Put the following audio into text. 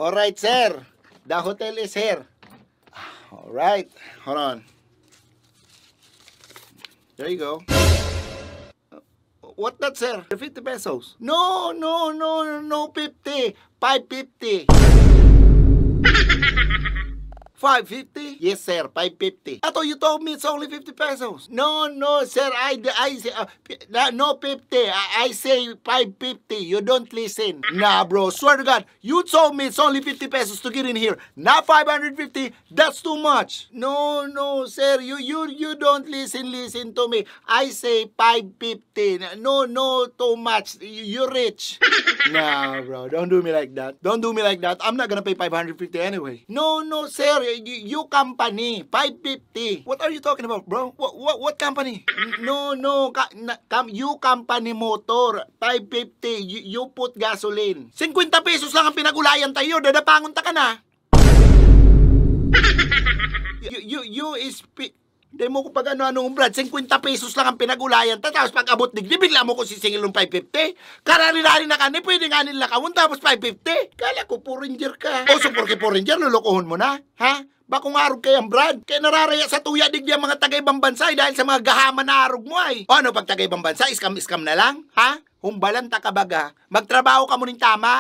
Alright, sir. The hotel is here. Alright. Hold on. There you go. What that, sir? 50 pesos. No, 50. 550. 550? Yes, sir, 550. I thought you told me it's only 50 pesos. No, sir, no 50. I say 550. You don't listen. Nah, bro, swear to God, you told me it's only 50 pesos to get in here. Not 550. That's too much. No, sir, you don't listen to me. I say 550. No, too much. You're rich. Nah, bro, don't do me like that. Don't do me like that. I'm not gonna pay 550 anyway. No, sir. You company 550. What are you talking about, bro? What company? No, you company motor 550. You put gasoline. 50 pesos lang ang pinagulayan tayo. Dadapangon ta ka na. you speak. Hindi mo ko pag ano-anong Brad, 50 pesos lang ang pinagulayan. Tapos pag abot digdi, bigla mo ko sisingil ng 550. Karani-rani na kani, pwede nga nila kawon, tapos 550. Kala ko, Ranger ka. O, so porque Ranger, lulukohon mo na? Ha? Bakong arog kayang Brad? Kaya nararaya sa tuya digdi ang mga taga-ibang bansa dahil sa mga gahaman na arog mo ay. O ano, pag taga-ibang bansa, iskam na lang? Ha? Humbalan ta ka baga. Magtrabaho ka mo ning tama.